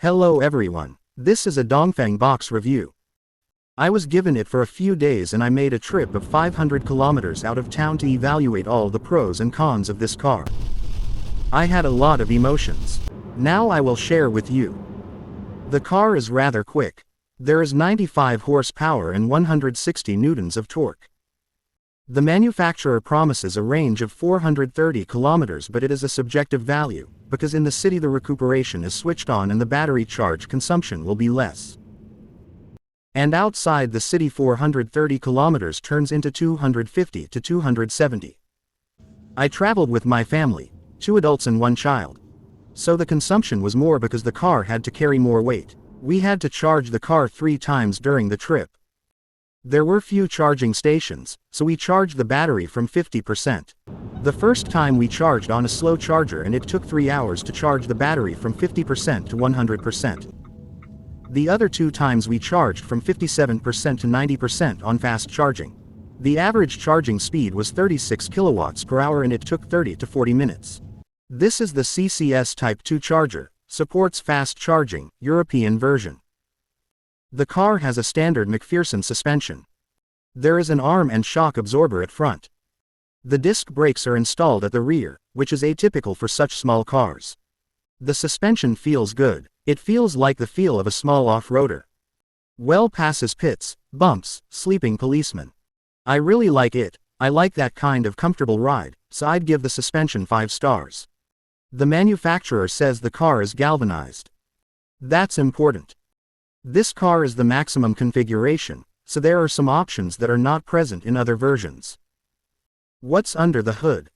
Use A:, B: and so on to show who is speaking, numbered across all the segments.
A: Hello everyone. This is a Dongfeng BOX review. I was given it for a few days and I made a trip of 500 kilometers out of town to evaluate all the pros and cons of this car. I had a lot of emotions. Now I will share with you. The car is rather quick. There is 95 horsepower and 160 newtons of torque. The manufacturer promises a range of 430 kilometers, but it is a subjective value, because in the city the recuperation is switched on and the battery charge consumption will be less. And outside the city 430 kilometers turns into 250 to 270. I traveled with my family, 2 adults and 1 child. So the consumption was more because the car had to carry more weight. We had to charge the car 3 times during the trip. There were few charging stations, so we charged the battery from 50%. The first time we charged on a slow charger and it took 3 hours to charge the battery from 50% to 100%. The other 2 times we charged from 57% to 90% on fast charging. The average charging speed was 36 kilowatts per hour and it took 30 to 40 minutes. This is the CCS Type 2 charger, supports fast charging, European version. The car has a standard McPherson suspension. There is an arm and shock absorber at front. The disc brakes are installed at the rear, which is atypical for such small cars. The suspension feels good. It feels like the feel of a small off-roader. Well passes pits, bumps, sleeping policemen. I really like it. I like that kind of comfortable ride, so I'd give the suspension 5 stars. The manufacturer says the car is galvanized. That's important. This car is the maximum configuration, so there are some options that are not present in other versions. What's under the hood?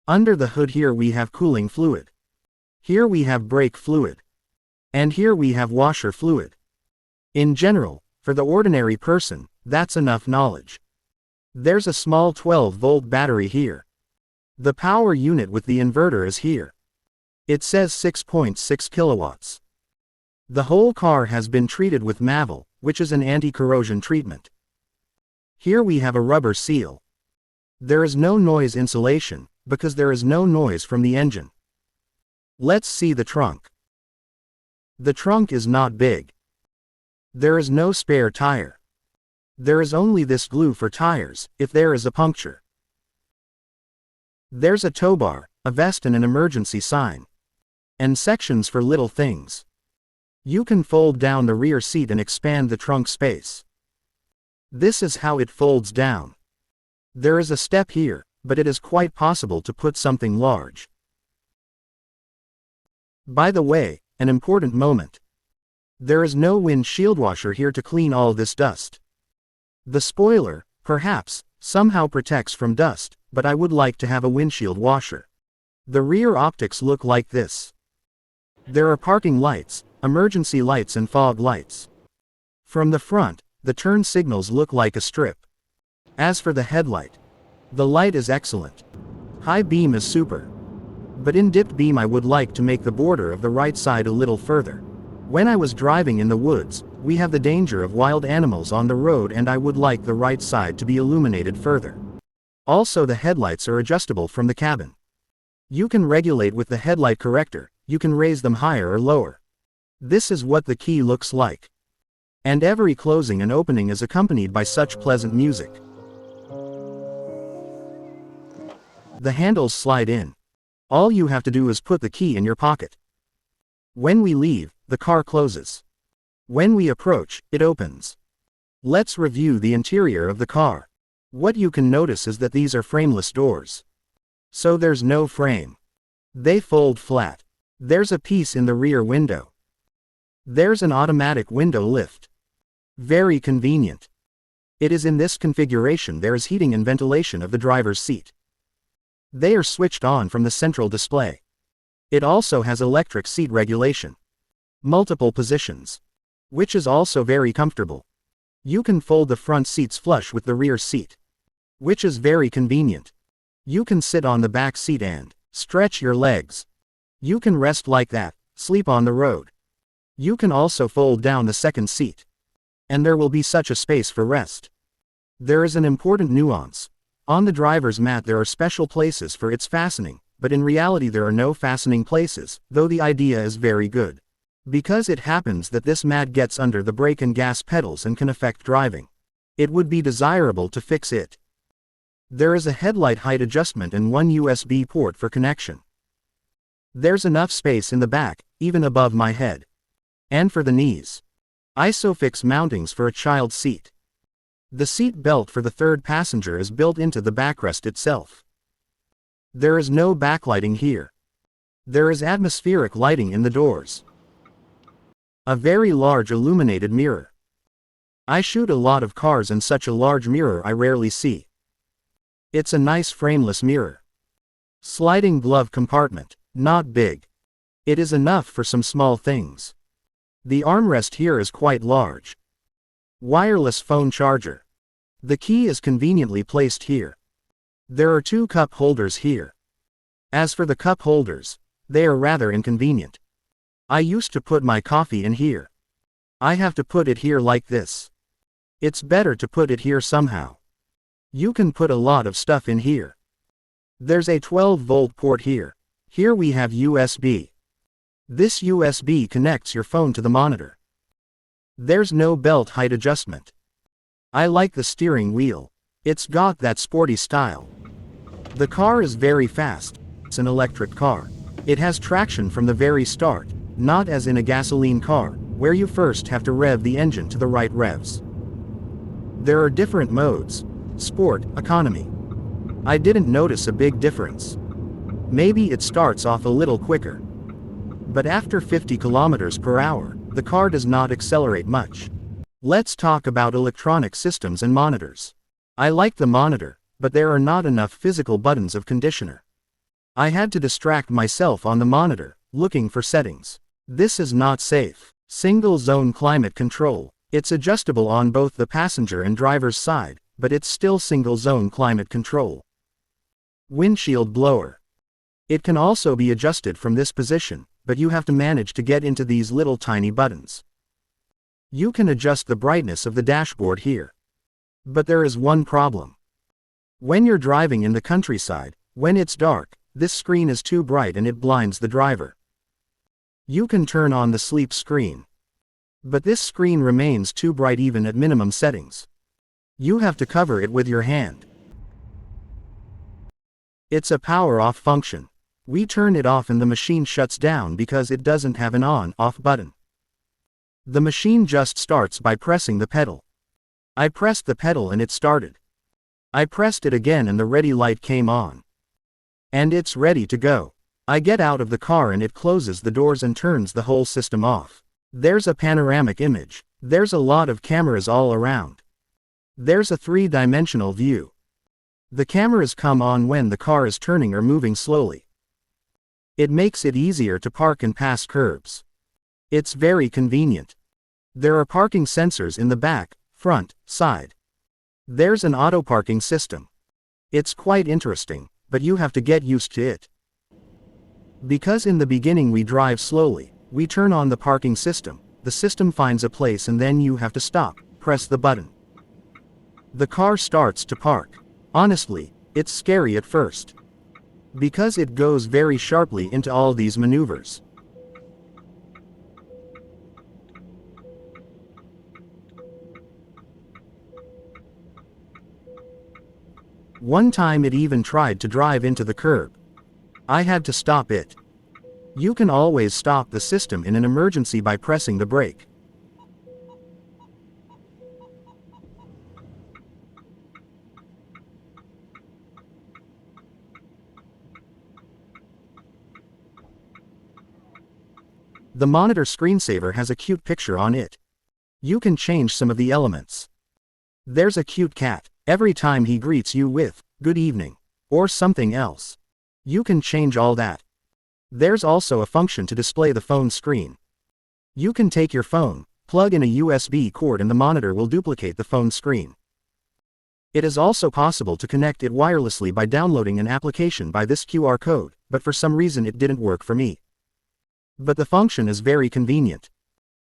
A: Under the hood here we have cooling fluid. Here we have brake fluid. And here we have washer fluid. In general, for the ordinary person, that's enough knowledge. There's a small 12-volt battery here. The power unit with the inverter is here. It says 6.6 kilowatts. The whole car has been treated with Mavel, which is an anti-corrosion treatment. Here we have a rubber seal. There is no noise insulation, because there is no noise from the engine. Let's see the trunk. The trunk is not big. There is no spare tire. There is only this glue for tires, if there is a puncture. There's a tow bar, a vest and an emergency sign. And sections for little things. You can fold down the rear seat and expand the trunk space. This is how it folds down. There is a step here, but it is quite possible to put something large. By the way, an important moment. There is no windshield washer here to clean all this dust. The spoiler, perhaps, somehow protects from dust, but I would like to have a windshield washer. The rear optics look like this. There are parking lights, emergency lights and fog lights. From the front, the turn signals look like a strip. As for the headlight, the light is excellent. High beam is super. But in dipped beam I would like to make the border of the right side a little further. When I was driving in the woods, we have the danger of wild animals on the road and I would like the right side to be illuminated further. Also the headlights are adjustable from the cabin. You can regulate with the headlight corrector, you can raise them higher or lower. This is what the key looks like. And every closing and opening is accompanied by such pleasant music. The handles slide in. All you have to do is put the key in your pocket. When we leave, the car closes. When we approach, it opens. Let's review the interior of the car. What you can notice is that these are frameless doors. So there's no frame. They fold flat. There's a piece in the rear window. There's an automatic window lift. Very convenient. It is in this configuration there is heating and ventilation of the driver's seat. They are switched on from the central display. It also has electric seat regulation. Multiple positions. Which is also very comfortable. You can fold the front seats flush with the rear seat. Which is very convenient. You can sit on the back seat and stretch your legs. You can rest like that, sleep on the road. You can also fold down the second seat. And there will be such a space for rest. There is an important nuance. On the driver's mat there are special places for its fastening, but in reality there are no fastening places, though the idea is very good. Because it happens that this mat gets under the brake and gas pedals and can affect driving. It would be desirable to fix it. There is a headlight height adjustment and one USB port for connection. There's enough space in the back, even above my head. And for the knees. Isofix mountings for a child seat. The seat belt for the third passenger is built into the backrest itself. There is no backlighting here. There is atmospheric lighting in the doors. A very large illuminated mirror. I shoot a lot of cars and such a large mirror I rarely see. It's a nice frameless mirror. Sliding glove compartment, not big. It is enough for some small things. The armrest here is quite large. Wireless phone charger. The key is conveniently placed here. There are 2 cup holders here. As for the cup holders, they are rather inconvenient. I used to put my coffee in here. I have to put it here like this. It's better to put it here somehow. You can put a lot of stuff in here. There's a 12-volt port here. Here we have USB. This USB connects your phone to the monitor. There's no belt height adjustment. I like the steering wheel. It's got that sporty style. The car is very fast. It's an electric car. It has traction from the very start, not as in a gasoline car, where you first have to rev the engine to the right revs. There are different modes: sport, economy. I didn't notice a big difference. Maybe it starts off a little quicker. But after 50 kilometers per hour, the car does not accelerate much. Let's talk about electronic systems and monitors. I like the monitor, but there are not enough physical buttons of conditioner. I had to distract myself on the monitor, looking for settings. This is not safe. Single zone climate control. It's adjustable on both the passenger and driver's side, but it's still single zone climate control. Windshield blower. It can also be adjusted from this position, but you have to manage to get into these little tiny buttons. You can adjust the brightness of the dashboard here. But there is one problem. When you're driving in the countryside, when it's dark, this screen is too bright and it blinds the driver. You can turn on the sleep screen. But this screen remains too bright even at minimum settings. You have to cover it with your hand. It's a power off function. We turn it off and the machine shuts down because it doesn't have an on-off button. The machine just starts by pressing the pedal. I pressed the pedal and it started. I pressed it again and the ready light came on. And it's ready to go. I get out of the car and it closes the doors and turns the whole system off. There's a panoramic image. There's a lot of cameras all around. There's a 3-dimensional view. The cameras come on when the car is turning or moving slowly. It makes it easier to park and pass curbs. It's very convenient. There are parking sensors in the back, front, side. There's an auto-parking system. It's quite interesting, but you have to get used to it. Because in the beginning we drive slowly, we turn on the parking system, the system finds a place and then you have to stop, press the button. The car starts to park. Honestly, it's scary at first. Because it goes very sharply into all these maneuvers. One time it even tried to drive into the curb. I had to stop it. You can always stop the system in an emergency by pressing the brake. The monitor screensaver has a cute picture on it. You can change some of the elements. There's a cute cat. Every time he greets you with, "Good evening," or something else. You can change all that. There's also a function to display the phone screen. You can take your phone, plug in a USB cord and the monitor will duplicate the phone screen. It is also possible to connect it wirelessly by downloading an application by this QR code, but for some reason it didn't work for me. But the function is very convenient.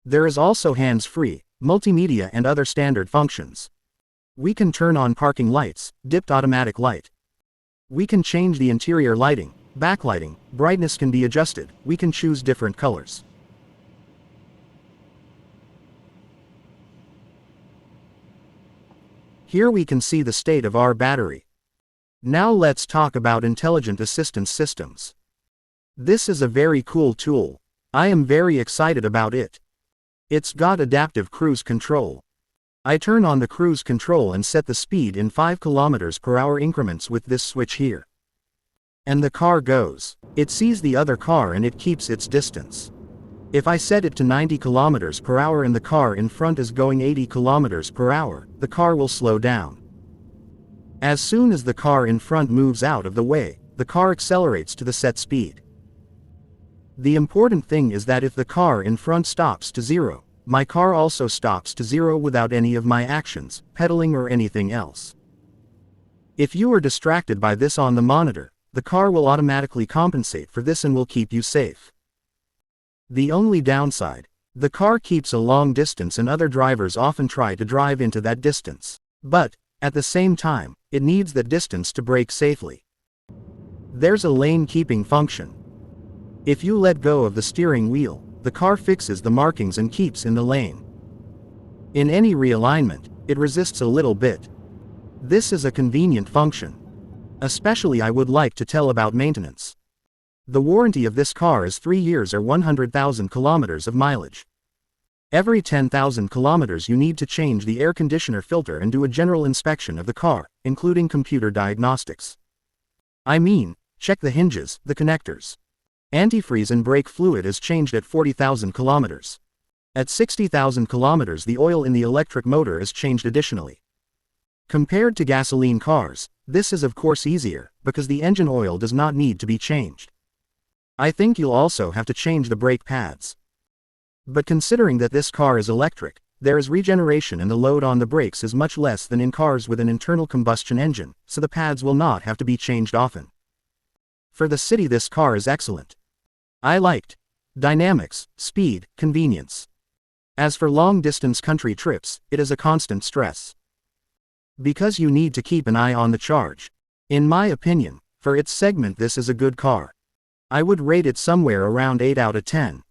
A: There is also hands-free, multimedia and other standard functions. We can turn on parking lights, dipped automatic light. We can change the interior lighting, backlighting, brightness can be adjusted, we can choose different colors. Here we can see the state of our battery. Now let's talk about intelligent assistance systems. This is a very cool tool. I am very excited about it. It's got adaptive cruise control. I turn on the cruise control and set the speed in 5 km/h increments with this switch here. And the car goes. It sees the other car and it keeps its distance. If I set it to 90 km/h and the car in front is going 80 km/h, the car will slow down. As soon as the car in front moves out of the way, the car accelerates to the set speed. The important thing is that if the car in front stops to 0, my car also stops to 0 without any of my actions, pedaling or anything else. If you are distracted by this on the monitor, the car will automatically compensate for this and will keep you safe. The only downside: the car keeps a long distance and other drivers often try to drive into that distance. But, at the same time, it needs that distance to brake safely. There's a lane keeping function. If you let go of the steering wheel, the car fixes the markings and keeps in the lane. In any realignment, it resists a little bit. This is a convenient function. Especially I would like to tell about maintenance. The warranty of this car is 3 years or 100,000 kilometers of mileage. Every 10,000 kilometers you need to change the air conditioner filter and do a general inspection of the car, including computer diagnostics. I mean, check the hinges, the connectors. Antifreeze and brake fluid is changed at 40,000 kilometers. At 60,000 kilometers the oil in the electric motor is changed additionally. Compared to gasoline cars, this is of course easier, because the engine oil does not need to be changed. I think you'll also have to change the brake pads. But considering that this car is electric, there is regeneration and the load on the brakes is much less than in cars with an internal combustion engine, so the pads will not have to be changed often. For the city this car is excellent. I liked dynamics, speed, convenience. As for long-distance country trips, it is a constant stress. Because you need to keep an eye on the charge. In my opinion, for its segment this is a good car. I would rate it somewhere around 8 out of 10.